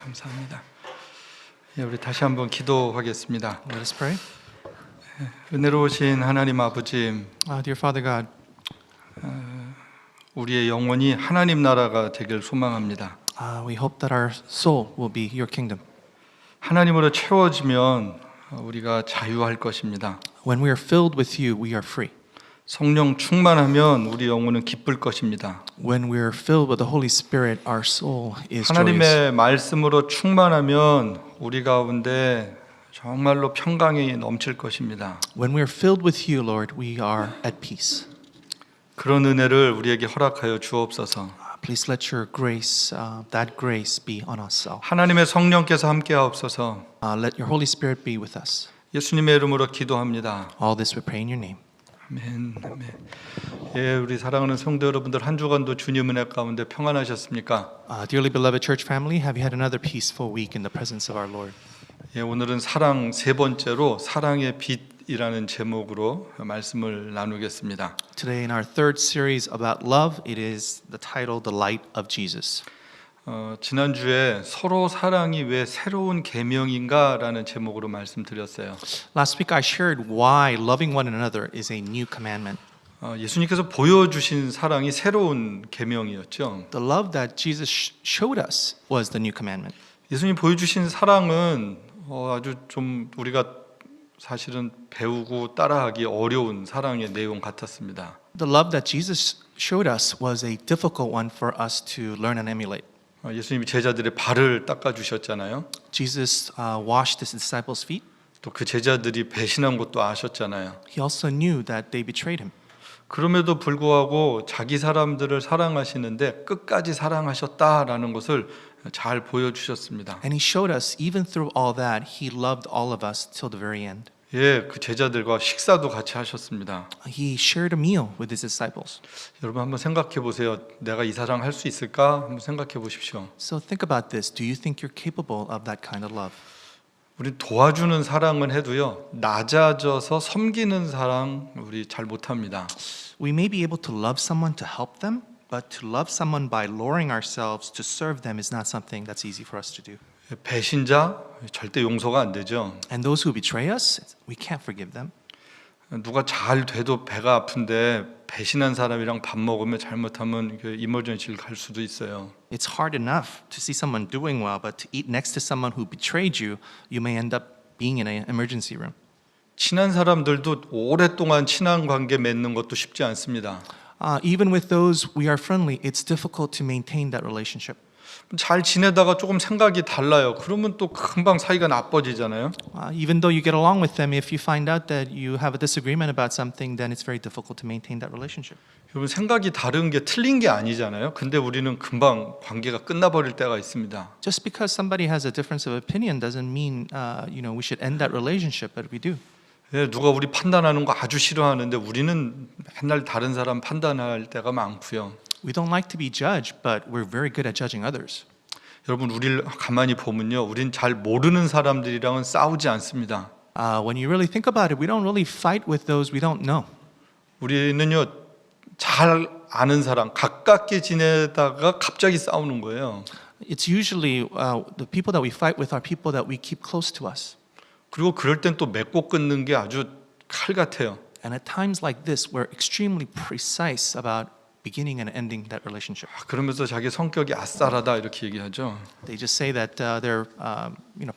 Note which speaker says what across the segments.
Speaker 1: 감사합니다. 우리 다시 한번 기도하겠습니다.
Speaker 2: Let us pray.
Speaker 1: 은혜로우신 하나님 아버지,
Speaker 2: Dear Father God,
Speaker 1: 우리의 영혼이 하나님 나라가 되길 소망합니다.
Speaker 2: we hope that our soul will be your kingdom.
Speaker 1: 하나님으로 채워지면 우리가 자유할 것입니다.
Speaker 2: When we are filled with you, we are free.
Speaker 1: 성령 충만하면 우리 영혼은 기쁠 것입니다.
Speaker 2: When we are filled with the Holy Spirit, our soul is joyous.
Speaker 1: 하나님의 말씀으로 충만하면 우리 가운데 정말로 평강이 넘칠 것입니다.
Speaker 2: When we are filled with you, Lord, we are at peace.
Speaker 1: 그런 은혜를 우리에게 허락하여 주옵소서.
Speaker 2: Please let your grace, that grace be on us all.
Speaker 1: 하나님의 성령께서 함께하옵소서.
Speaker 2: Let your Holy Spirit be with us.
Speaker 1: 예수님의 이름으로 기도합니다.
Speaker 2: All this we pray in your name.
Speaker 1: 아멘. 아멘. 예, 우리 사랑하는 성도 여러분들 한 주간도 주님 은혜 가운데 평안하셨습니까?
Speaker 2: Dearly beloved church family, have you had another peaceful week in the presence of our Lord?
Speaker 1: 예, 오늘은 사랑 세 번째로 사랑의 빛이라는 제목으로 말씀을 나누겠습니다.
Speaker 2: Today in our third series about love, it is the title The Light of Jesus.
Speaker 1: 지난주에 서로 사랑이 왜 새로운 계명인가라는 제목으로 말씀드렸어요.
Speaker 2: Last week I shared why loving one another is a new commandment.
Speaker 1: 예수님께서 보여주신 사랑이 새로운 계명이었죠.
Speaker 2: The love that Jesus showed us was the new commandment.
Speaker 1: 예수님 보여주신 사랑은 아주 좀 우리가 사실은 배우고 따라하기 어려운 사랑의 내용 같았습니다.
Speaker 2: The love that Jesus showed us was a difficult one for us to learn and emulate.
Speaker 1: 예수님이 제자들의 발을 닦아주셨잖아요.
Speaker 2: Jesus washed his disciples' feet.
Speaker 1: 또 그 제자들이 배신한 것도 아셨잖아요.
Speaker 2: He also knew that they betrayed him.
Speaker 1: 그럼에도 불구하고 자기 사람들을 사랑하시는데 끝까지 사랑하셨다라는 것을 잘 보여주셨습니다.
Speaker 2: And he showed us, even through all that, he loved all of us till the very end.
Speaker 1: 예, 그 제자들과 식사도 같이 하셨습니다.
Speaker 2: He shared a meal with his disciples.
Speaker 1: 여러분 한번 생각해 보세요. 내가 이 사랑 할 수 있을까? 한번 생각해 보십시오.
Speaker 2: So think about this. Do you think you're capable of that kind of love?
Speaker 1: 우리 도와주는 사랑은 해도요, 낮아져서 섬기는 사랑 우리 잘 못합니다.
Speaker 2: We may be able to love someone to help them, but to love someone by lowering ourselves to serve them is not something that's easy for us to do.
Speaker 1: 배신자 절대 용서가 안 되죠.
Speaker 2: And those who betray us, we can't forgive them.
Speaker 1: 누가 잘 돼도 배가 아픈데 배신한 사람이랑 밥 먹으면 잘못하면 이머전시를 갈 수도 있어요.
Speaker 2: It's hard enough to see someone doing well, but to eat next to someone who betrayed you, you may end up being in an emergency room.
Speaker 1: 친한 사람들도 오랫동안 친한 관계 맺는 것도 쉽지 않습니다.
Speaker 2: Even with those we are friendly, it's difficult to maintain that relationship.
Speaker 1: 잘 지내다가 조금 생각이 달라요. 그러면 또 금방 사이가 나빠지잖아요.
Speaker 2: Even though you get along with them, if you find out that you have a disagreement about something, then it's very difficult to maintain that relationship.
Speaker 1: 여러분 생각이 다른 게 틀린 게 아니잖아요. 근데 우리는 금방 관계가 끝나버릴 때가 있습니다.
Speaker 2: Just because somebody has a difference of opinion doesn't mean we should end that relationship, but we do.
Speaker 1: 예, 누가 우리 판단하는 거 아주 싫어하는데 우리는 맨날 다른 사람 판단할 때가 많고요.
Speaker 2: We don't like to be judged, but we're very good at judging others.
Speaker 1: 여러분 우리를 가만히 보면요, 우린 잘 모르는 사람들이랑은 싸우지 않습니다.
Speaker 2: When you really think about it, we don't really fight with those we don't know.
Speaker 1: 우리는요, 잘 아는 사람, 가깝게 지내다가 갑자기 싸우는 거예요.
Speaker 2: It's usually the people that we fight with are people that we keep close to us.
Speaker 1: 그리고 그럴 땐 또 맺고 끊는 게 아주 칼 같아요.
Speaker 2: And at times like this, we're extremely precise about beginning and ending that relationship.
Speaker 1: 그러면서 자기 성격이 아싸라다 이렇게 얘기하죠.
Speaker 2: They just say that their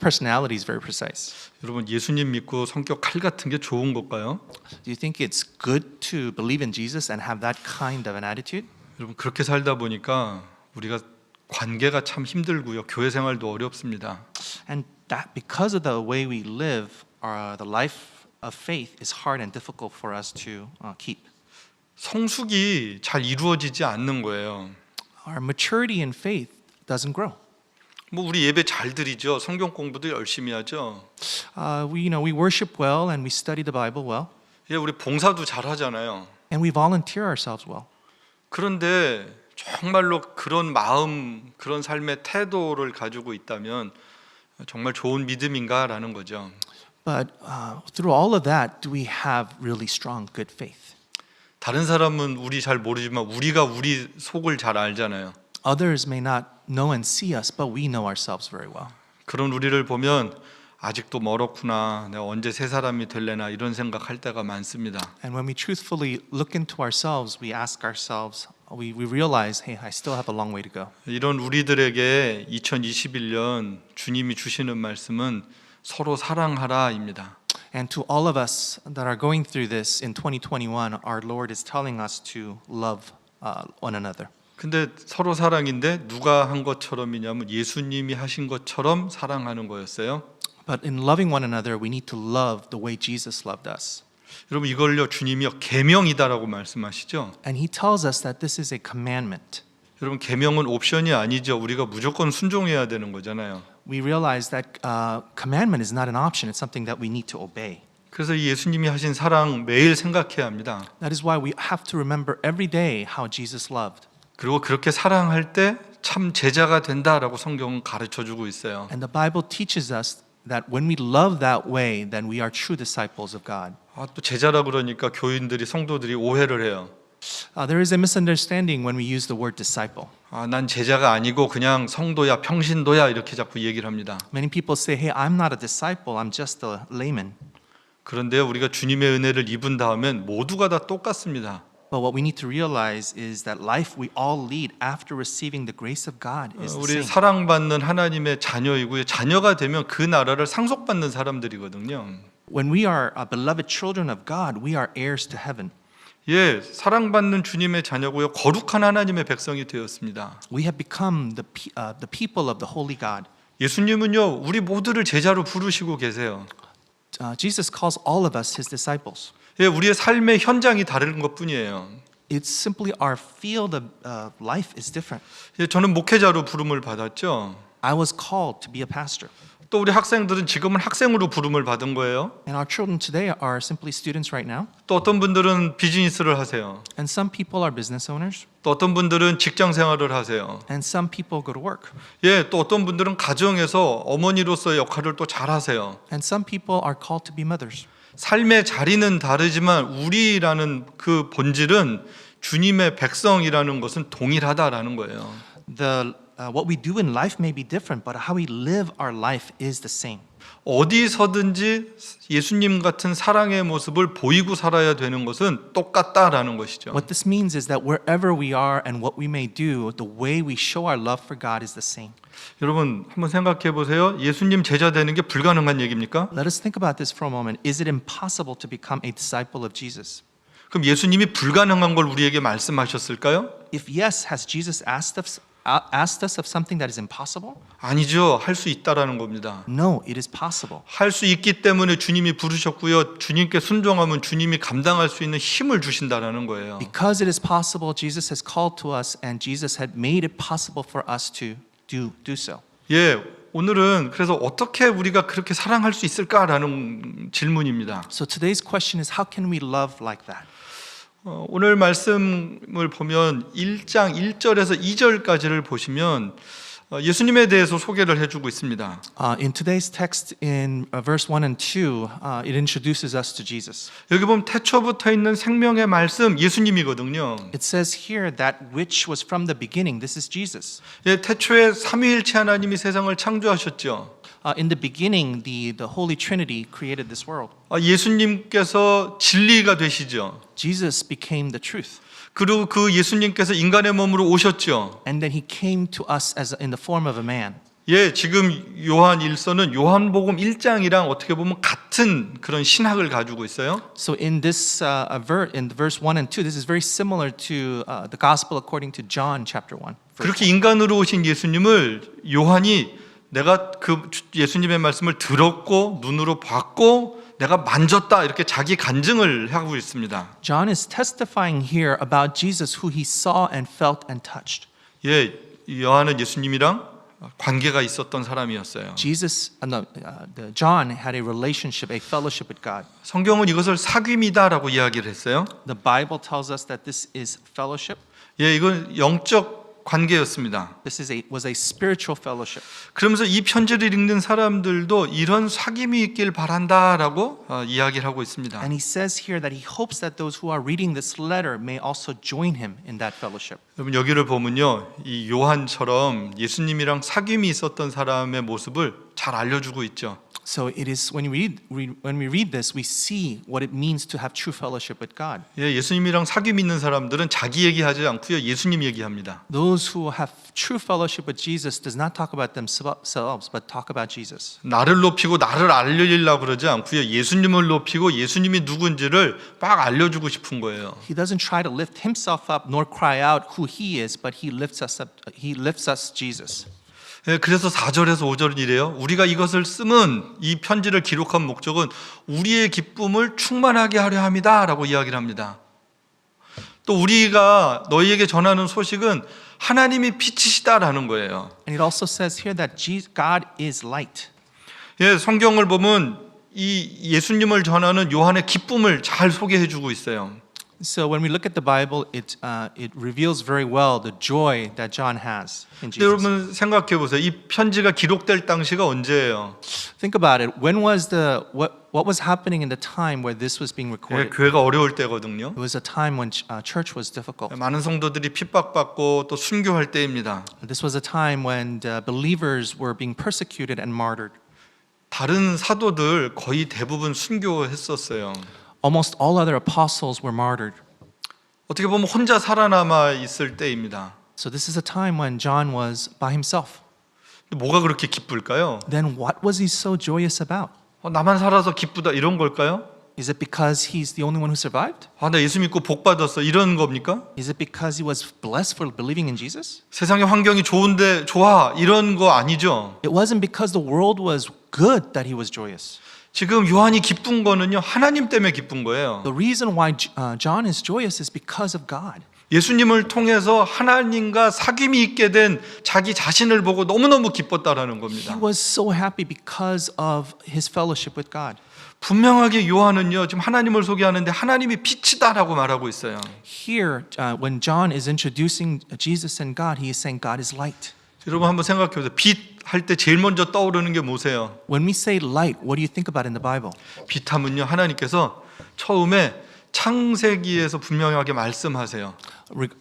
Speaker 2: personality is very precise.
Speaker 1: 여러분 예수님 믿고 성격 칼 같은 게 좋은 걸까요?
Speaker 2: Do you think it's good to believe in Jesus and have that kind of an attitude?
Speaker 1: 여러분 그렇게 살다 보니까 우리가 관계가 참 힘들고요, 교회 생활도 어렵습니다.
Speaker 2: And that because of the way we live, the life of faith is hard and difficult for us to keep.
Speaker 1: 성숙이 잘 이루어지지 않는 거예요.
Speaker 2: Our maturity in faith doesn't grow.
Speaker 1: 뭐 우리 예배 잘 드리죠. 성경 공부도 열심히 하죠.
Speaker 2: We worship well and we study the Bible well,
Speaker 1: 예, 우리 봉사도 잘 하잖아요.
Speaker 2: and we volunteer ourselves well.
Speaker 1: 그런데 정말로 그런 마음, 그런 삶의 태도를 가지고 있다면 정말 좋은 믿음인가라는 거죠.
Speaker 2: But through all of that, do we have really strong, good faith?
Speaker 1: 다른 사람은 우리 잘 모르지만 우리가 우리 속을 잘 알잖아요.
Speaker 2: Others may not know and see us, but we know ourselves very well.
Speaker 1: 그런 우리를 보면 아직도 멀었구나. 내가 언제 새 사람이 될래나 이런 생각할 때가 많습니다.
Speaker 2: And when we truthfully look into ourselves, we ask ourselves, we realize, hey, I still have a long way to go.
Speaker 1: 이런 우리들에게 2021년 주님이 주시는 말씀은 서로 사랑하라입니다.
Speaker 2: And to all of us that are going through this in 2021, our Lord is telling us to love one another.
Speaker 1: 근데 서로 사랑인데 누가 한 것처럼이냐면 예수님이 하신 것처럼 사랑하는 거였어요.
Speaker 2: But in loving one another, we need to love the way Jesus loved us.
Speaker 1: 여러분 이걸요 주님이요 계명이다라고 말씀하시죠.
Speaker 2: And he tells us that this is a commandment.
Speaker 1: 여러분 계명은 옵션이 아니죠. 우리가 무조건 순종해야 되는 거잖아요.
Speaker 2: We realize that commandment is not an option. It's something that we need to obey.
Speaker 1: 그래서 이 예수님이 하신 사랑 매일 생각해야 합니다.
Speaker 2: That is why we have to remember every day how Jesus loved.
Speaker 1: 그리고 그렇게 사랑할 때 참 제자가 된다라고 성경은 가르쳐 주고 있어요.
Speaker 2: And the Bible teaches us that when we love that way, then we are true disciples of God.
Speaker 1: 또 제자라 그러니까 교인들이 성도들이 오해를 해요.
Speaker 2: There is a misunderstanding when we use the word disciple.
Speaker 1: 난 제자가 아니고 그냥 성도야, 평신도야 이렇게 자꾸 얘기를 합니다.
Speaker 2: Many people say, hey, I'm not a disciple, I'm just a layman.
Speaker 1: 그런데 우리가 주님의 은혜를 입은 다음엔 모두가 다 똑같습니다.
Speaker 2: But what we need to realize is that life we all lead after receiving the grace of God is the
Speaker 1: 우리
Speaker 2: same.
Speaker 1: 사랑받는 하나님의 자녀이고요. 자녀가 되면 그 나라를 상속받는 사람들이거든요.
Speaker 2: When we are beloved children of God, we are heirs to heaven.
Speaker 1: 예, 사랑받는 주님의 자녀고요. 거룩한 하나님의 백성이 되었습니다.
Speaker 2: We have become the people of the holy God.
Speaker 1: 예수님은요, 우리 모두를 제자로 부르시고 계세요.
Speaker 2: Jesus calls all of us his disciples.
Speaker 1: 예, 우리의 삶의 현장이 다른 것뿐이에요.
Speaker 2: It's simply our field of life is different.
Speaker 1: 예, 저는 목회자로 부름을 받았죠.
Speaker 2: I was called to be a pastor.
Speaker 1: 또 우리 학생들은 지금은 학생으로 부름을 받은 거예요.
Speaker 2: And our children today are simply students right now.
Speaker 1: 또 어떤 분들은 비즈니스를 하세요.
Speaker 2: And some people are business owners.
Speaker 1: 또 어떤 분들은 직장 생활을 하세요.
Speaker 2: And some people go to work.
Speaker 1: 예, 또 어떤 분들은 가정에서 어머니로서의 역할을 또 잘하세요.
Speaker 2: And some people are called to be mothers.
Speaker 1: 삶의 자리는 다르지만 우리라는 그 본질은 주님의 백성이라는 것은 동일하다라는 거예요.
Speaker 2: What we do in life may be different, but how we live our life is the same.
Speaker 1: 어디서든지 예수님 같은 사랑의 모습을 보이고 살아야 되는 것은 똑같다라는 것이죠.
Speaker 2: What this means is that wherever we are and what we may do, the way we show our love for God is the same.
Speaker 1: 여러분 한번 생각해 보세요. 예수님 제자 되는 게 불가능한 얘기입니까?
Speaker 2: Let us think about this for a moment. Is it impossible to become a disciple of Jesus?
Speaker 1: 그럼 예수님이 불가능한 걸 우리에게 말씀하셨을까요?
Speaker 2: If yes, has Jesus asked us of something that is impossible?
Speaker 1: 아니죠. 할 수 있다라는 겁니다.
Speaker 2: No, it is possible.
Speaker 1: 할 수 있기 때문에 주님이 부르셨고요. 주님께 순종하면 주님이 감당할 수 있는 힘을 주신다라는 거예요.
Speaker 2: Because it is possible, Jesus has called to us and Jesus had made it possible for us to do so.
Speaker 1: 예, 오늘은 그래서 어떻게 우리가 그렇게 사랑할 수 있을까라는 질문입니다.
Speaker 2: So today's question is how can we love like that?
Speaker 1: 오늘 말씀을 보면 1장 1절에서 2절까지를 보시면 예수님에 대해서 소개를 해주고 있습니다.
Speaker 2: In today's text in verse 1 and 2, it introduces us to Jesus.
Speaker 1: 여기 보면 태초부터 있는 생명의 말씀 예수님이거든요.
Speaker 2: It says here that which was from the beginning, this is Jesus.
Speaker 1: 예, 태초에 삼위일체 하나님이 세상을 창조하셨죠.
Speaker 2: In the beginning, the Holy Trinity created this world.
Speaker 1: 예수님께서 진리가 되시죠.
Speaker 2: Jesus became the truth.
Speaker 1: 그리고 그 예수님께서 인간의 몸으로 오셨죠.
Speaker 2: And then he came to us as in the form of a man.
Speaker 1: 예, 지금 요한 1서는 요한복음 1장이랑 어떻게 보면 같은 그런 신학을 가지고 있어요.
Speaker 2: So in this in verse 1 and 2, this is very similar to the gospel according to John chapter 1.
Speaker 1: 그렇게 인간으로 오신 예수님을 요한이 내가 그 예수님의 말씀을 들었고 눈으로 봤고 내가 만졌다 이렇게 자기 간증을 하고 있습니다.
Speaker 2: John is testifying here about Jesus who he saw and felt and touched.
Speaker 1: 예, 요한은 예수님이랑 관계가 있었던 사람이었어요.
Speaker 2: John had a relationship, a fellowship with God.
Speaker 1: 성경은 이것을 사귐이다라고 이야기를 했어요.
Speaker 2: The Bible tells us that this is fellowship.
Speaker 1: 예, 이건 영적 관계였습니다.
Speaker 2: was a spiritual fellowship.
Speaker 1: 그러면서 이 편지를 읽는 사람들도 이런 사귐이 있길 바란다라고 이야기를 하고 있습니다.
Speaker 2: And he says here that he hopes that those who are reading this letter may also join him in that fellowship.
Speaker 1: 여러분 여기를 보면요, 이 요한처럼 예수님이랑 사귐이 있었던 사람의 모습을 잘 알려주고 있죠.
Speaker 2: So it is when we read this, we see what it means to have true fellowship with God.
Speaker 1: 예, 예수님이랑 사귐 있는 사람들은 자기 얘기하지 않고요, 예수님 얘기합니다.
Speaker 2: Those who have true fellowship with Jesus does not talk about themselves, but talk about Jesus.
Speaker 1: 나를 높이고 나를 알리려고 그러지 않고요, 예수님을 높이고 예수님이 누군지를 막 알려주고 싶은 거예요.
Speaker 2: He doesn't try to lift himself up nor cry out who he is, but he lifts us up. He lifts us Jesus.
Speaker 1: 예, 그래서 4절에서 5절은 이래요. 우리가 이것을 쓰면 이 편지를 기록한 목적은 우리의 기쁨을 충만하게 하려 함이다라고 이야기를 합니다. 또 우리가 너희에게 전하는 소식은 하나님이 빛이시다라는 거예요.
Speaker 2: And it also says here that God is light.
Speaker 1: 예, 성경을 보면 이 예수님을 전하는 요한의 기쁨을 잘 소개해 주고 있어요.
Speaker 2: So when we look at the Bible, it reveals very well the joy that John has in
Speaker 1: 근데
Speaker 2: Jesus.
Speaker 1: 여러분 생각해 보세요. 이 편지가 기록될 당시가 언제예요?
Speaker 2: Think about it. When was what was happening in the time where this was being
Speaker 1: 예,
Speaker 2: recorded?
Speaker 1: 교회가 어려울 때거든요.
Speaker 2: It was a time when church was difficult.
Speaker 1: 많은 성도들이 핍박받고 또 순교할 때입니다.
Speaker 2: This was a time when the believers were being persecuted and martyred.
Speaker 1: 다른 사도들 거의 대부분 순교했었어요.
Speaker 2: Almost all other apostles were martyred.
Speaker 1: 어떻게 보면 혼자 살아남아 있을 때입니다.
Speaker 2: So this is a time when John was by himself.
Speaker 1: 뭐가 그렇게 기쁠까요?
Speaker 2: Then what was he so joyous about?
Speaker 1: 나만 살아서 기쁘다 이런 걸까요?
Speaker 2: Is it because he's the only one who survived?
Speaker 1: 나 예수 믿고 복 받았어 이런 겁니까?
Speaker 2: Is it because he was blessed for believing in Jesus?
Speaker 1: 세상의 환경이 좋은데 좋아 이런 거 아니죠.
Speaker 2: It wasn't because the world was good that he was joyous.
Speaker 1: 지금 요한이 기쁜 거는요, 하나님 때문에 기쁜 거예요.
Speaker 2: The reason why John is joyous is because of God.
Speaker 1: 예수님을 통해서 하나님과 사귐이 있게 된 자기 자신을 보고 너무너무 기뻤다라는
Speaker 2: He
Speaker 1: 겁니다.
Speaker 2: was so happy because of his fellowship with God.
Speaker 1: 분명하게 요한은요, 지금 하나님을 소개하는데 하나님이 빛이다라고 말하고 있어요.
Speaker 2: Here, when John is introducing Jesus and God, he is saying God is light.
Speaker 1: 여러분 한번 생각해 보세요. 빛 할 때 제일 먼저 떠오르는 게 뭐세요?
Speaker 2: When we say light, what do you think about in the Bible?
Speaker 1: 빛하면요, 하나님께서 처음에 창세기에서 분명하게 말씀하세요.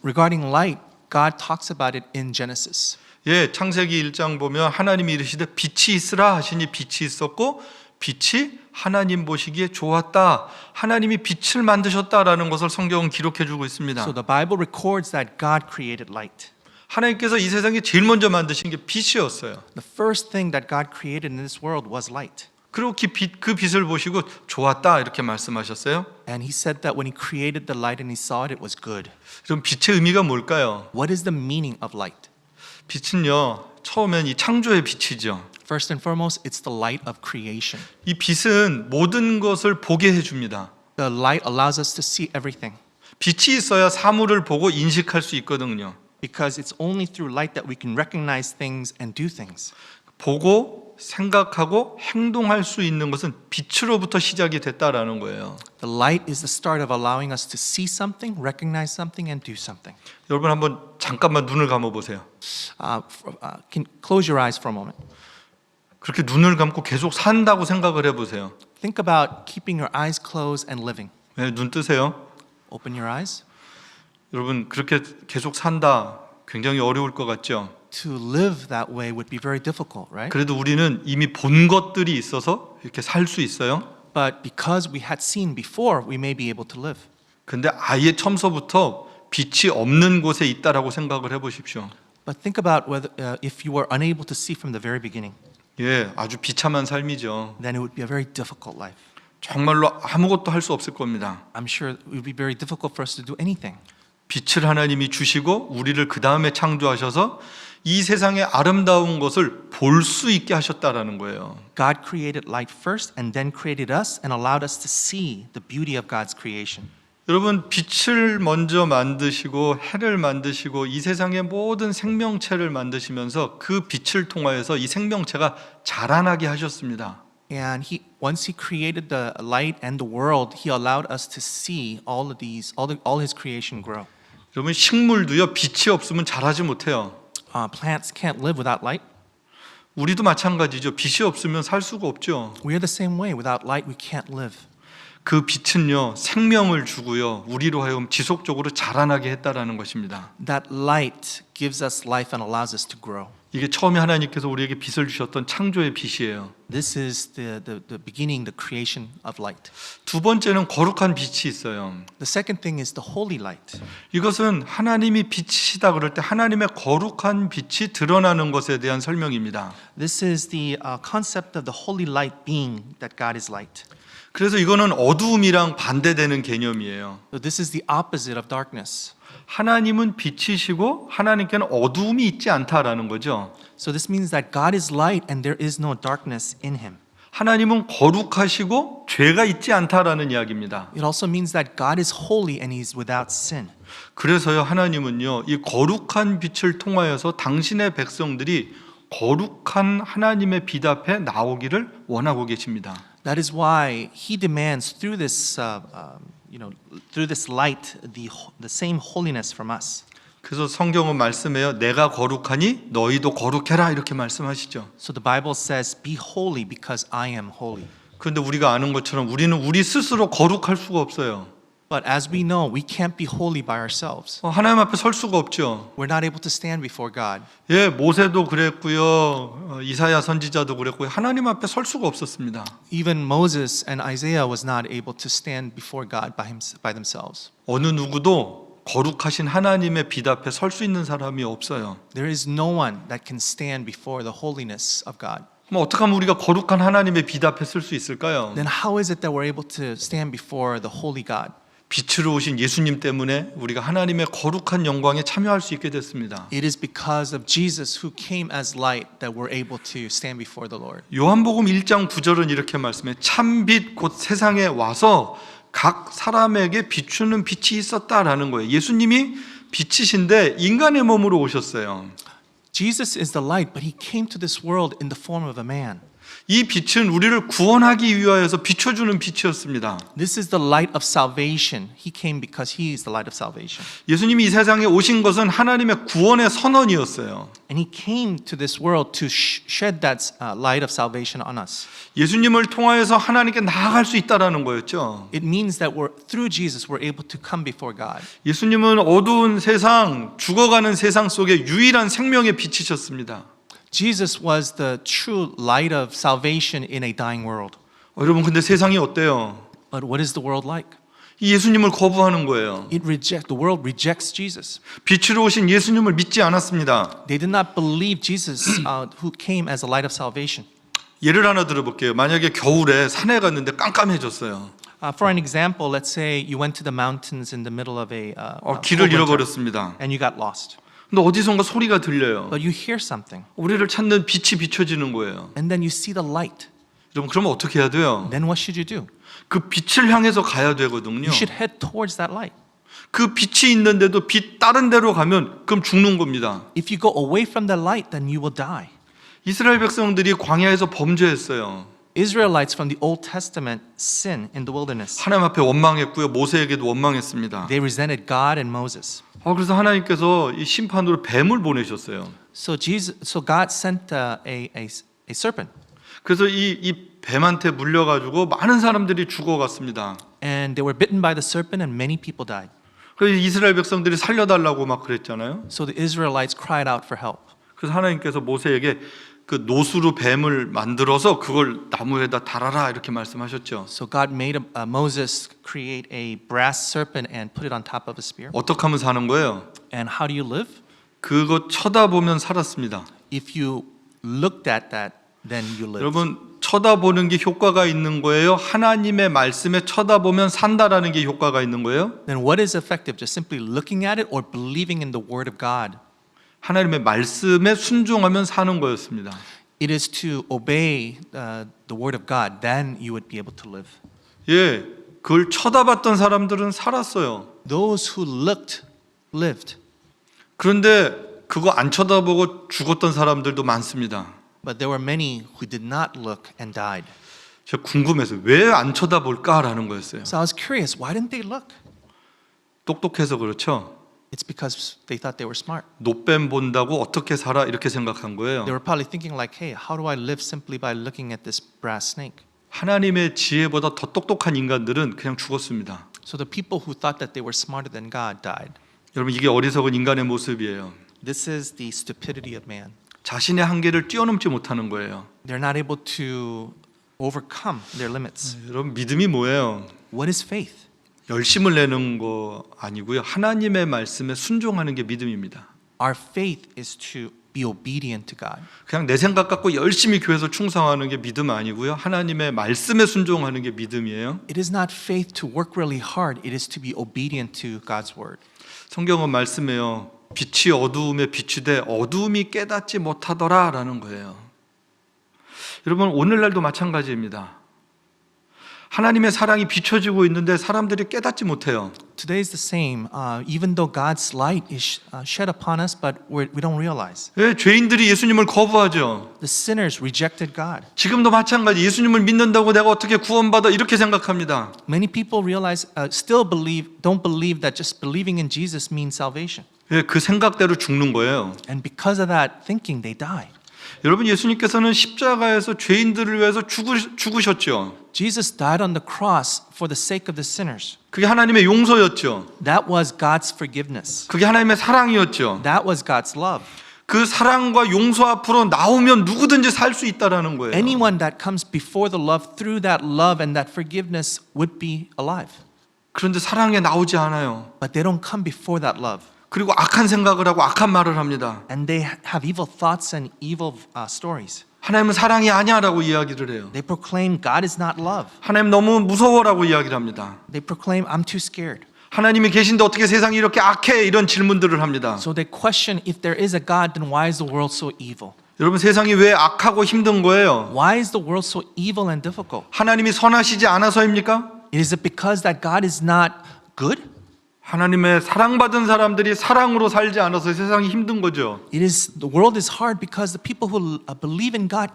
Speaker 2: Regarding light, God talks about it in Genesis.
Speaker 1: 예, 창세기 1장 보면 하나님이 이르시되 빛이 있으라 하시니 빛이 있었고 빛이 하나님 보시기에 좋았다. 하나님이 빛을 만드셨다라는 것을 성경은 기록해 주고 있습니다.
Speaker 2: So the Bible records that God created light.
Speaker 1: 하나님께서 이 세상에 제일 먼저 만드신 게 빛이었어요.
Speaker 2: The first thing that God created in this world was light.
Speaker 1: 그리고 그 빛을 보시고 좋았다 이렇게 말씀하셨어요.
Speaker 2: And he said that when he created the light and he saw it, it was good.
Speaker 1: 그럼 빛의 의미가 뭘까요?
Speaker 2: What is the meaning of light?
Speaker 1: 빛은요, 처음엔 이 창조의 빛이죠.
Speaker 2: First and foremost, it's the light of creation.
Speaker 1: 이 빛은 모든 것을 보게 해줍니다.
Speaker 2: The light allows us to see everything
Speaker 1: 빛이 있어야 사물을 보고 인식할 수 있거든요.
Speaker 2: because it's only through light that we can recognize things and do things.
Speaker 1: 보고 생각하고 행동할 수 있는 것은 빛으로부터 시작이 됐다라는 거예요.
Speaker 2: The light is the start of allowing us to see something, recognize something, and do something.
Speaker 1: 여러분 한번 잠깐만 눈을 감아 보세요.
Speaker 2: Can close your eyes for a moment.
Speaker 1: 그렇게 눈을 감고 계속 산다고 생각을 해보세요.
Speaker 2: Think about keeping your eyes closed and living.
Speaker 1: 네, 눈 뜨세요.
Speaker 2: Open your eyes.
Speaker 1: 여러분 그렇게 계속 산다 굉장히 어려울 것 같죠?
Speaker 2: To live that way would be very difficult, right?
Speaker 1: 그래도 우리는 이미 본 것들이 있어서 이렇게 살 수 있어요.
Speaker 2: But because we had seen before, we may be able to live.
Speaker 1: 근데 아예 처음서부터 빛이 없는 곳에 있다라고 생각을 해보십시오.
Speaker 2: But think about whether if you were unable to see from the very beginning,
Speaker 1: 예, 아주 비참한 삶이죠.
Speaker 2: then it would be a very difficult life.
Speaker 1: 정말로 아무것도 할 수 없을 겁니다.
Speaker 2: I'm sure it would be very difficult for us to do anything.
Speaker 1: 빛을 하나님이 주시고 우리를 그 다음에 창조하셔서 이 세상의 아름다운 것을 볼 수 있게 하셨다라는 거예요.
Speaker 2: God created light first and then created us and allowed us to see the beauty of God's creation.
Speaker 1: 여러분 빛을 먼저 만드시고 해를 만드시고 이 세상의 모든 생명체를 만드시면서 그 빛을 통하여서 이 생명체가 자라나게 하셨습니다.
Speaker 2: And once he created the light and the world, he allowed us to see all of these, all his creation grow.
Speaker 1: 여러분 식물도요 빛이 없으면 자라지 못해요.
Speaker 2: Plants can't live without light.
Speaker 1: 우리도 마찬가지죠. 빛이 없으면 살 수가 없죠.
Speaker 2: We are the same way. Without light, we can't live.
Speaker 1: 그 빛은요 생명을 주고요 우리로 하여금 지속적으로 자라나게 했다라는 것입니다.
Speaker 2: That light gives us life and allows us to grow.
Speaker 1: 이게 처음에 하나님께서 우리에게 빛을 주셨던 창조의 빛이에요.
Speaker 2: This is the beginning, the creation of light.
Speaker 1: 두 번째는 거룩한 빛이 있어요.
Speaker 2: The second thing is the holy light.
Speaker 1: 이것은 하나님이 빛이시다 그럴 때 하나님의 거룩한 빛이 드러나는 것에 대한 설명입니다.
Speaker 2: This is the concept of the holy light being that God is light.
Speaker 1: 그래서 이거는 어두움이랑 반대되는 개념이에요.
Speaker 2: So this is the opposite of darkness.
Speaker 1: 하나님은 빛이시고 하나님께는 어두움이 있지 않다라는 거죠.
Speaker 2: So this means that God is light and there is no darkness in him.
Speaker 1: 하나님은 거룩하시고 죄가 있지 않다라는 이야기입니다.
Speaker 2: It also means that God is holy and he is without sin.
Speaker 1: 그래서요 하나님은요 이 거룩한 빛을 통하여서 당신의 백성들이 거룩한 하나님의 빛 앞에 나오기를 원하고 계십니다.
Speaker 2: That is why he demands through this through this light the same holiness from us.
Speaker 1: 그래서 성경은 말씀해요. 내가 거룩하니 너희도 거룩해라 이렇게 말씀하시죠.
Speaker 2: So the Bible says be holy because I am holy.
Speaker 1: 그런데 우리가 아는 것처럼 우리는 우리 스스로 거룩할 수가 없어요.
Speaker 2: But as we know, we can't be holy by ourselves.
Speaker 1: 하나님 앞에 설 수가 없죠.
Speaker 2: We're not able to stand before God.
Speaker 1: 예, 모세도 그랬고요. 이사야 선지자도 그랬고요. 하나님 앞에 설 수가 없었습니다.
Speaker 2: Even Moses and Isaiah was not able to stand before God by themselves.
Speaker 1: 어느 누구도 거룩하신 하나님의 빛 앞에 설 수 있는 사람이 없어요.
Speaker 2: There is no one that can stand before the holiness of God.
Speaker 1: 그럼 어떻게 하면 우리가 거룩한 하나님의 빛 앞에 설 수 있을까요?
Speaker 2: Then how is it that we're able to stand before the holy God?
Speaker 1: 빛으로 오신 예수님 때문에 우리가 하나님의 거룩한 영광에 참여할 수 있게 됐습니다.
Speaker 2: It is because of Jesus who came as light that we're able to stand before the Lord.
Speaker 1: 요한복음 1장 9절은 이렇게 말씀해 참빛 곧 세상에 와서 각 사람에게 비추는 빛이 있었다라는 거예요. 예수님이 빛이신데 인간의 몸으로 오셨어요.
Speaker 2: Jesus is the light, but he came to this world in the form of a man.
Speaker 1: 이 빛은 우리를 구원하기 위하여서 비춰주는 빛이었습니다.
Speaker 2: This is the light of salvation. He came because he is the light of salvation.
Speaker 1: 예수님이 이 세상에 오신 것은 하나님의 구원의 선언이었어요.
Speaker 2: And he came to this world to shed that light of salvation on us.
Speaker 1: 예수님을 통하여서 하나님께 나아갈 수 있다라는 거였죠.
Speaker 2: It means that through Jesus we're able to come before God.
Speaker 1: 예수님은 어두운 세상, 죽어가는 세상 속에 유일한 생명의 빛이셨습니다.
Speaker 2: Jesus was the true light of salvation in a dying world.
Speaker 1: 여러분 근데 세상이 어때요?
Speaker 2: But what is the world like?
Speaker 1: 이 예수님을 거부하는 거예요.
Speaker 2: The world rejects Jesus.
Speaker 1: 빛으로 오신 예수님을 믿지 않았습니다.
Speaker 2: They did not believe Jesus who came as a light of salvation.
Speaker 1: 예를 하나 들어볼게요. 만약에 겨울에 산에 갔는데 깜깜해졌어요.
Speaker 2: For an example, let's say you went to the mountains in the middle of a
Speaker 1: 길을
Speaker 2: cold winter
Speaker 1: 잃어버렸습니다.
Speaker 2: and you got lost.
Speaker 1: 근데 어디선가 소리가 들려요.
Speaker 2: But you hear something
Speaker 1: 우리를 찾는 빛이 비춰지는 거예요.
Speaker 2: and then you see the light.
Speaker 1: 여러분 그러면 어떻게 해야 돼요?
Speaker 2: Then what should you do?
Speaker 1: 그 빛을 향해서 가야 되거든요.
Speaker 2: You should head towards that light.
Speaker 1: 그 빛이 있는데도 빛 다른 데로 가면 그럼 죽는 겁니다.
Speaker 2: If you go away from the light, then you will die.
Speaker 1: 이스라엘 백성들이 광야에서 범죄했어요.
Speaker 2: Israelites from the Old Testament sin in the wilderness.
Speaker 1: 하나님 앞에 원망했고요. 모세에게도 원망했습니다.
Speaker 2: They resented God and Moses.
Speaker 1: 그래서 하나님께서 이 심판으로 뱀을 보내셨어요.
Speaker 2: So God sent a serpent.
Speaker 1: 그래서 이 뱀한테 물려가지고 많은 사람들이 죽어갔습니다.
Speaker 2: And they were bitten by the serpent and many people died.
Speaker 1: 그래서 이스라엘 백성들이 살려달라고 막 그랬잖아요.
Speaker 2: So the Israelites cried out for help.
Speaker 1: 그래서 하나님께서 모세에게 그 노수로 뱀을 만들어서 그걸 나무에다 달아라 이렇게 말씀하셨죠.
Speaker 2: So God made Moses create a brass serpent and put it on top of a spear.
Speaker 1: 어떻게 하면 사는 거예요?
Speaker 2: And how do you live?
Speaker 1: 그거 쳐다보면 살았습니다.
Speaker 2: If you looked at that, then you lived.
Speaker 1: 여러분 쳐다보는 게 효과가 있는 거예요? 하나님의 말씀에 쳐다보면 산다라는 게 효과가 있는 거예요?
Speaker 2: Then what is effective? Just simply looking at it or believing in the word of God?
Speaker 1: 하나님의 말씀에 순종하면 사는 거였습니다.
Speaker 2: It is to obey the word of God. Then you would be able to live.
Speaker 1: 예, 그걸 쳐다봤던 사람들은 살았어요.
Speaker 2: Those who looked lived.
Speaker 1: 그런데 그거 안 쳐다보고 죽었던 사람들도 많습니다.
Speaker 2: But there were many who did not look and died.
Speaker 1: 제가 궁금해서 왜 안 쳐다볼까라는 거였어요.
Speaker 2: So I was curious, why didn't they look?
Speaker 1: 똑똑해서 그렇죠.
Speaker 2: It's because they thought they were smart.
Speaker 1: 노뱀 본다고 어떻게 살아 이렇게 생각한 거예요.
Speaker 2: They were probably thinking like, hey, how do I live simply by looking at this brass snake?
Speaker 1: 하나님의 지혜보다 더 똑똑한 인간들은 그냥 죽었습니다.
Speaker 2: So the people who thought that they were smarter than God died.
Speaker 1: 여러분 이게 어리석은 인간의 모습이에요.
Speaker 2: This is the stupidity of man.
Speaker 1: 자신의 한계를 뛰어넘지 못하는 거예요.
Speaker 2: They're not able to overcome their limits.
Speaker 1: 여러분 믿음이 뭐예요?
Speaker 2: What is faith?
Speaker 1: 열심을 내는 거 아니고요. 하나님의 말씀에 순종하는 게 믿음입니다.
Speaker 2: Our faith is to be obedient to God.
Speaker 1: 그냥 내 생각 갖고 열심히 교회에서 충성하는 게 믿음 아니고요. 하나님의 말씀에 순종하는 게 믿음이에요.
Speaker 2: It is not faith to work really hard. It is to be obedient to God's word.
Speaker 1: 성경은 말씀해요. 빛이 어두움에 비추되 어두움이 깨닫지 못하더라라는 거예요. 여러분 오늘날도 마찬가지입니다. 하나님의 사랑이 비춰지고 있는데 사람들이 깨닫지 못해요.
Speaker 2: Today is the same. Even though God's light is shed upon us, but we don't realize.
Speaker 1: 왜 죄인들이 예수님을 거부하죠?
Speaker 2: The sinners rejected God.
Speaker 1: 지금도 마찬가지. 예수님을 믿는다고 내가 어떻게 구원받아 이렇게 생각합니다.
Speaker 2: Many people realize, don't believe that just believing in Jesus means salvation.
Speaker 1: 왜 그 생각대로 죽는 거예요.
Speaker 2: And because of that thinking, they die.
Speaker 1: 여러분 예수님께서는 십자가에서 죄인들을 위해서 죽으셨죠.
Speaker 2: Jesus died on the cross for the sake of the sinners.
Speaker 1: 그게 하나님의 용서였죠.
Speaker 2: That was God's forgiveness.
Speaker 1: 그게 하나님의 사랑이었죠.
Speaker 2: That was God's love.
Speaker 1: 그 사랑과 용서 앞으로 나오면 누구든지 살 수 있다라는 거예요.
Speaker 2: Anyone that comes before the love, through that love and that forgiveness would be alive.
Speaker 1: 그런데 사랑에 나오지 않아요.
Speaker 2: But they don't come before that love.
Speaker 1: 그리고 악한 생각을 하고 악한 말을 합니다.
Speaker 2: And they have evil thoughts and evil stories.
Speaker 1: 하나님은 사랑이 아니야라고 이야기를 해요.
Speaker 2: They proclaim God is not love.
Speaker 1: 하나님 너무 무서워라고 이야기를 합니다.
Speaker 2: They proclaim I'm too scared.
Speaker 1: 하나님이 계신데 어떻게 세상이 이렇게 악해 이런 질문들을 합니다.
Speaker 2: So they question if there is a God, then why is the world so evil?
Speaker 1: 여러분 세상이 왜 악하고 힘든 거예요?
Speaker 2: Why is the world so evil and difficult?
Speaker 1: 하나님이 선하시지 않아서입니까?
Speaker 2: Is it because that God is not good?
Speaker 1: 하나님의 사랑받은 사람들이 사랑으로 살지 않아서 세상이 힘든 거죠.
Speaker 2: The world is hard because the people who believe in God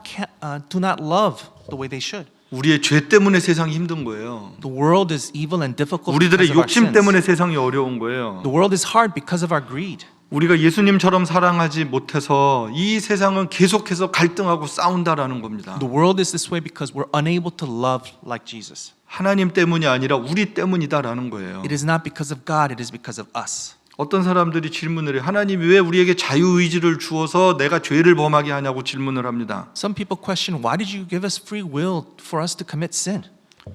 Speaker 2: do not love the way they should.
Speaker 1: 우리의 죄 때문에 세상이 힘든 거예요.
Speaker 2: The world is evil and difficult
Speaker 1: 우리들의
Speaker 2: because of our
Speaker 1: 욕심
Speaker 2: sins.
Speaker 1: 때문에 세상이 어려운 거예요.
Speaker 2: The world is hard because of our greed.
Speaker 1: 우리가 예수님처럼 사랑하지 못해서 이 세상은 계속해서 갈등하고 싸운다라는 겁니다.
Speaker 2: The world is this way because we're unable to love like Jesus.
Speaker 1: 하나님 때문이 아니라 우리 때문이다라는 거예요.
Speaker 2: It is not because of God, it is because of us.
Speaker 1: 어떤 사람들이 질문을 해요. 하나님이 왜 우리에게 자유의지를 주어서 내가 죄를 범하게 하냐고 질문을 합니다.
Speaker 2: Some people question, why did you give us free will for us to commit sin?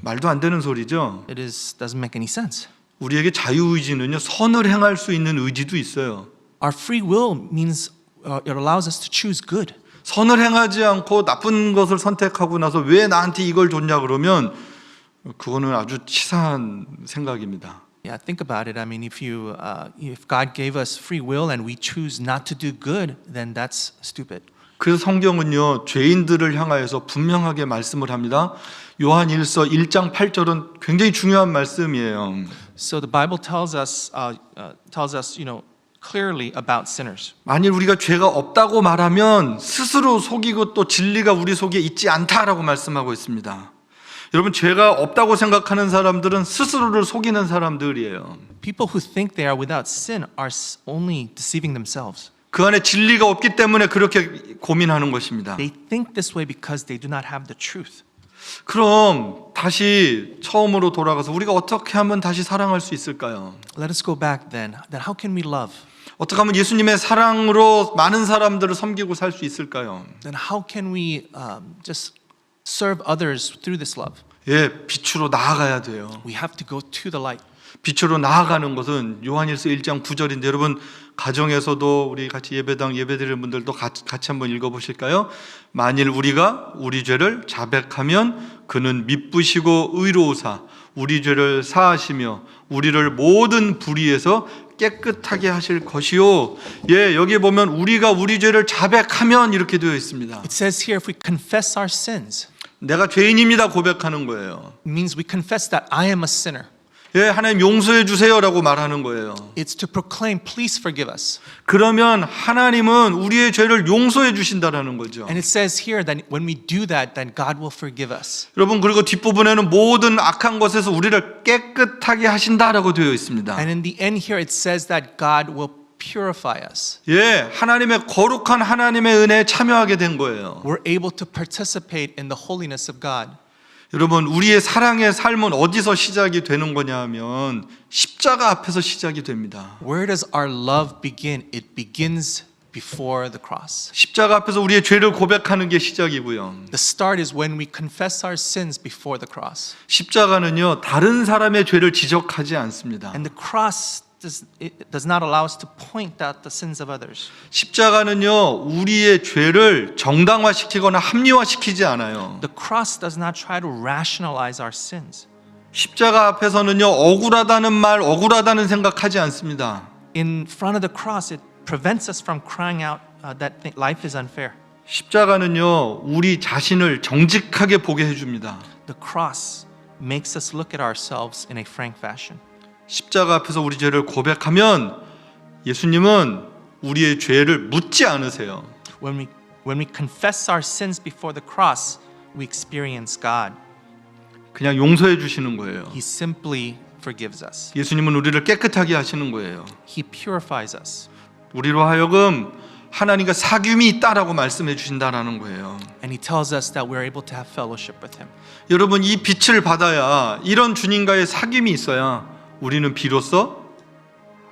Speaker 1: 말도 안 되는 소리죠.
Speaker 2: It doesn't make any sense.
Speaker 1: 우리에게 자유의지는요, 선을 행할 수 있는 의지도 있어요.
Speaker 2: Our free will means it allows us to choose good.
Speaker 1: 선을 행하지 않고 나쁜 것을 선택하고 나서 왜 나한테 이걸 줬냐 그러면 그거는 아주 치사한 생각입니다.
Speaker 2: Yeah, think about it. I mean, if God gave us free will and we choose not to do good, then that's stupid.
Speaker 1: 그래서 성경은요 죄인들을 향하여서 분명하게 말씀을 합니다. 요한 1서 1장 8절은 굉장히 중요한 말씀이에요.
Speaker 2: So the Bible tells us, clearly about sinners.
Speaker 1: 만일 우리가 죄가 없다고 말하면 스스로 속이고 또 진리가 우리 속에 있지 않다라고 말씀하고 있습니다. 여러분 죄가 없다고 생각하는 사람들은 스스로를 속이는 사람들이에요.
Speaker 2: People who think they are without sin are only deceiving themselves.
Speaker 1: 그 안에 진리가 없기 때문에 그렇게 고민하는 것입니다.
Speaker 2: They think this way because they do not have the truth.
Speaker 1: 그럼 다시 처음으로 돌아가서 우리가 어떻게 하면 다시 사랑할 수 있을까요?
Speaker 2: Let us go back then. Then how can we love?
Speaker 1: 어떻게 하면 예수님의 사랑으로 많은 사람들을 섬기고 살 수 있을까요?
Speaker 2: Then how can we just serve others through this love?
Speaker 1: 예, 빛으로 나아가야 돼요.
Speaker 2: We have to go to the light.
Speaker 1: 빛으로 나아가는 것은 요한일서 1장 9절인데 여러분 가정에서도 우리 같이 예배드리는 분들도 같이 한번 읽어보실까요? 만일 우리가 우리 죄를 자백하면 그는 미쁘시고 의로우사 우리 죄를 사하시며 우리를 모든 불의에서 깨끗하게 하실 것이요. 예, 여기 보면 우리가 우리 죄를 자백하면 이렇게 되어 있습니다.
Speaker 2: It says here if we confess our sins,
Speaker 1: 내가 죄인입니다 고백하는 거예요.
Speaker 2: it means we confess that I am a sinner.
Speaker 1: 예, 하나님 용서해 주세요라고 말하는 거예요.
Speaker 2: It's to proclaim, please forgive us.
Speaker 1: 그러면 하나님은 우리의 죄를 용서해 주신다라는 거죠.
Speaker 2: And it says here that when we do that, then God will forgive us.
Speaker 1: 여러분, 그리고 뒷부분에는 모든 악한 것에서 우리를 깨끗하게 하신다라고 되어 있습니다.
Speaker 2: And in the end here, it says that God will purify us.
Speaker 1: 예, 하나님의 거룩한 하나님의 은혜에 참여하게 된 거예요.
Speaker 2: We're able to participate in the holiness of God.
Speaker 1: 여러분, 우리의 사랑의 삶은 어디서 시작이 되는 거냐 하면 십자가 앞에서 시작이 됩니다.
Speaker 2: Where does our love begin? It begins before the cross.
Speaker 1: 십자가 앞에서 우리의 죄를 고백하는 게 시작이고요.
Speaker 2: The start is when we confess our sins before the cross.
Speaker 1: 십자가는요, 다른 사람의 죄를 지적하지 않습니다.
Speaker 2: And the cross does not allow us to point out the sins of others.
Speaker 1: 십자가는요, 우리의 죄를 정당화시키거나 합리화시키지 않아요.
Speaker 2: The cross does not try to rationalize our sins.
Speaker 1: 십자가 앞에서는요, 억울하다는 말, 억울하다는 생각하지 않습니다.
Speaker 2: In front of the cross, it prevents us from crying out that life is unfair.
Speaker 1: 십자가는요, 우리 자신을 정직하게 보게 해줍니다.
Speaker 2: The cross makes us look at ourselves in a frank fashion.
Speaker 1: 십자가 앞에서 우리 죄를 고백하면 예수님은 우리의 죄를 묻지 않으세요.
Speaker 2: When we confess our sins before the cross, we experience God.
Speaker 1: 그냥 용서해 주시는 거예요.
Speaker 2: He simply forgives us.
Speaker 1: 예수님은 우리를 깨끗하게 하시는 거예요.
Speaker 2: He purifies us.
Speaker 1: 우리로 하여금 하나님과 사귐이 있다라고 말씀해 주신다라는 거예요.
Speaker 2: And he tells us that we're able to have fellowship with him.
Speaker 1: 여러분, 이 빛을 받아야, 이런 주님과의 사귐이 있어야 우리는 비로소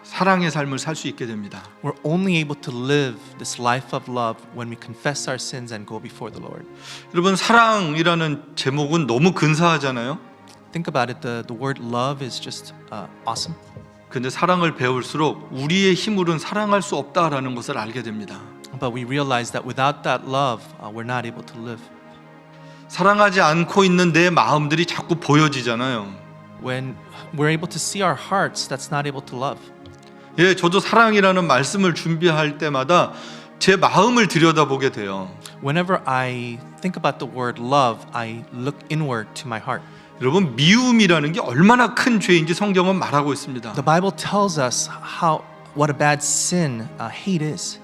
Speaker 1: 사랑의 삶을 살 수 있게 됩니다.
Speaker 2: We're only able to live this life of love when we confess our sins and go before the Lord.
Speaker 1: 여러분, 사랑이라는 제목은 너무 근사하잖아요.
Speaker 2: Think about it. The word love is just awesome.
Speaker 1: 근데 사랑을 배울수록 우리의 힘으로는 사랑할 수 없다라는 것을 알게 됩니다.
Speaker 2: But we realize that without that love, we're not able to live.
Speaker 1: 사랑하지 않고 있는 내 마음들이 자꾸 보여지잖아요.
Speaker 2: When we're able to see our hearts, that's not able to love.
Speaker 1: 예, 저도 사랑이라는 말씀을 준비할 때마다 제 마음을 들여다보게 돼요.
Speaker 2: Whenever I think about the word love, I look inward to my heart.
Speaker 1: 여러분, 미움이라는 게 얼마나 큰 죄인지 성경은 말하고 있습니다.
Speaker 2: The Bible tells us what a bad sin hate is.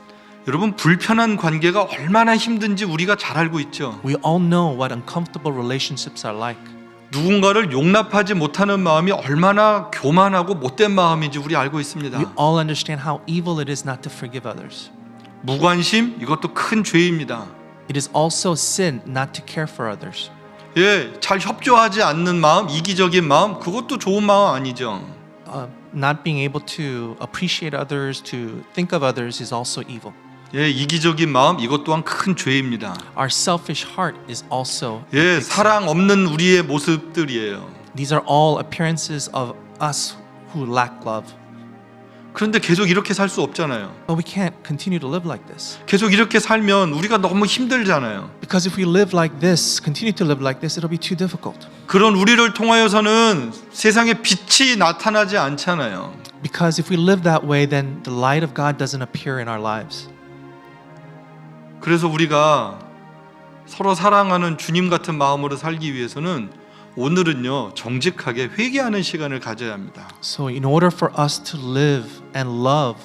Speaker 1: 여러분, 불편한 관계가 얼마나 힘든지 우리가 잘 알고 있죠.
Speaker 2: We all know what uncomfortable relationships are like.
Speaker 1: 누군가를 용납하지 못하는 마음이 얼마나 교만하고 못된 마음인지 우리 알고 있습니다.
Speaker 2: We all understand how evil it is not to forgive others.
Speaker 1: 무관심, 이것도 큰 죄입니다.
Speaker 2: It is also sin not to care for others.
Speaker 1: 예, 잘 협조하지 않는 마음, 이기적인 마음, 그것도 좋은 마음 아니죠.
Speaker 2: Not being able to appreciate others, to think of others is also evil.
Speaker 1: 예, 이기적인 마음, 이것 또한 큰 죄입니다.
Speaker 2: Our selfish heart is also
Speaker 1: 예, 사랑 없는 우리의 모습들이에요.
Speaker 2: These are all appearances of us who lack love.
Speaker 1: 그런데 계속 이렇게 살 수 없잖아요.
Speaker 2: But we can't continue to live like this.
Speaker 1: 계속 이렇게 살면 우리가 너무 힘들잖아요.
Speaker 2: Because if we live like this, continue to live like this, it'll be too difficult.
Speaker 1: 그런 우리를 통하여서는 세상에 빛이 나타나지 않잖아요.
Speaker 2: Because if we live that way, then the light of God doesn't appear in our lives.
Speaker 1: 그래서 우리가 서로 사랑하는 주님 같은 마음으로 살기 위해서는 오늘은요, 정직하게 회개하는 시간을 가져야 합니다.
Speaker 2: So in order for us to live and love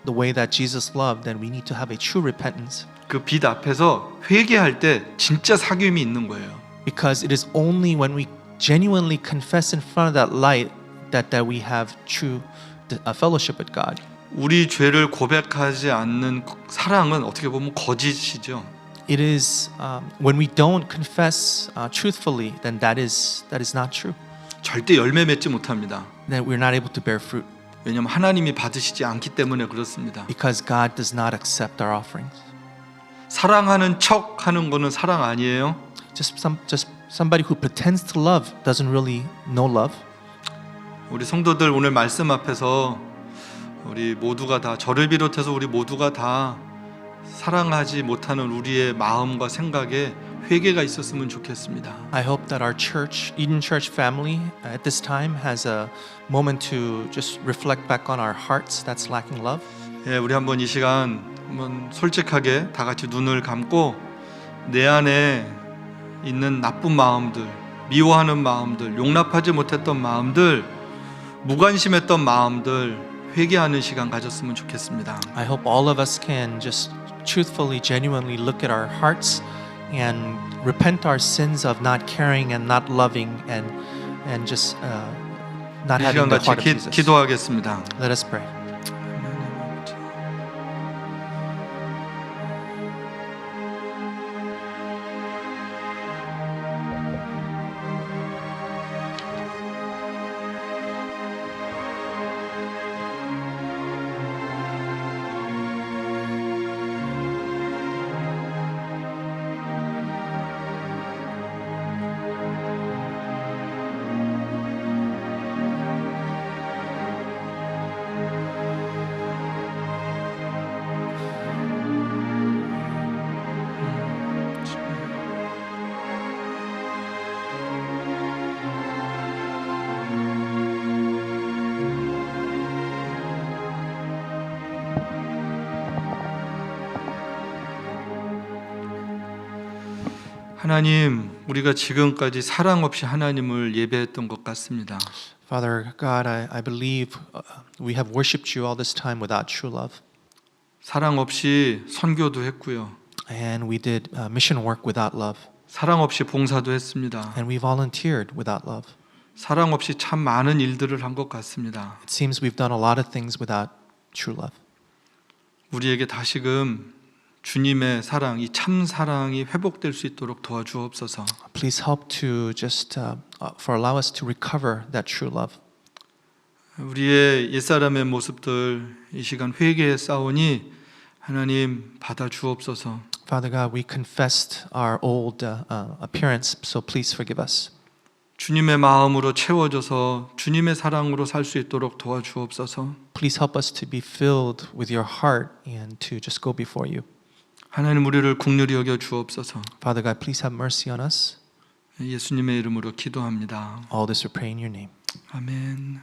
Speaker 2: the way that Jesus loved, then we need to have a true repentance.
Speaker 1: 그 빛 앞에서 회개할 때 진짜 사귐이 있는 거예요.
Speaker 2: Because it is only when we genuinely confess in front of that light that we have true fellowship with God.
Speaker 1: 우리 죄를 고백하지 않는 사랑은 어떻게 보면 거짓이죠.
Speaker 2: It is when we don't confess truthfully, then that is not true.
Speaker 1: 절대 열매 맺지 못합니다.
Speaker 2: Then we're not able to bear fruit
Speaker 1: 왜냐하면 하나님이 받으시지 않기 때문에 그렇습니다.
Speaker 2: because God does not accept our offerings.
Speaker 1: 사랑하는 척 하는 거는 사랑 아니에요.
Speaker 2: Just somebody who pretends to love doesn't really know love.
Speaker 1: 우리 성도들 오늘 말씀 앞에서 우리 모두가 다, 저를 비롯해서 우리 모두가 다 사랑하지 못하는 우리의 마음과 생각에 회개가 있었으면 좋겠습니다.
Speaker 2: I hope that our church, Eden Church family, at this time has a moment to just reflect back on our hearts that's lacking love.
Speaker 1: 예, 우리 한번 이 시간 한번 솔직하게 다 같이 눈을 감고 내 안에 있는 나쁜 마음들, 미워하는 마음들, 용납하지 못했던 마음들 무관심했던 마음들 회개하는 시간 가졌으면 좋겠습니다.
Speaker 2: I hope all of us can just truthfully, genuinely look at our hearts and repent our sins of not caring and not loving and just not
Speaker 1: 이
Speaker 2: having
Speaker 1: 시간
Speaker 2: the
Speaker 1: 같이
Speaker 2: heart of Jesus.
Speaker 1: 기도하겠습니다.
Speaker 2: Let us pray.
Speaker 1: 하나님, 우리가 지금까지 사랑 없이 하나님을 예배했던 것 같습니다.
Speaker 2: Father God, I believe we have worshipped you all this time without true love.
Speaker 1: 사랑 없이 선교도 했고요.
Speaker 2: And we did mission work without love.
Speaker 1: 사랑 없이 봉사도 했습니다.
Speaker 2: And we volunteered without love.
Speaker 1: 사랑 없이 참 많은 일들을 한 것 같습니다.
Speaker 2: It seems we've done a lot of things without true love.
Speaker 1: 우리에게 다시금 주님의 사랑, 이 참 사랑이 회복될 수 있도록 도와주옵소서.
Speaker 2: Please help to just for allow us to recover that true love.
Speaker 1: 우리의 옛사람의 모습들 이 시간 회개에 싸우니 하나님 받아 주옵소서.
Speaker 2: Father God, we confessed our old appearance, so please forgive us.
Speaker 1: 주님의 마음으로 채워져서 주님의 사랑으로 살 수 있도록 도와주옵소서.
Speaker 2: Please help us to be filled with your heart and to just go before you.
Speaker 1: 하나님 우리를 긍휼히 여겨 주옵소서.
Speaker 2: Father God, please have mercy on us.
Speaker 1: 예수님의 이름으로 기도합니다.
Speaker 2: All this we pray in your name.
Speaker 1: 아멘.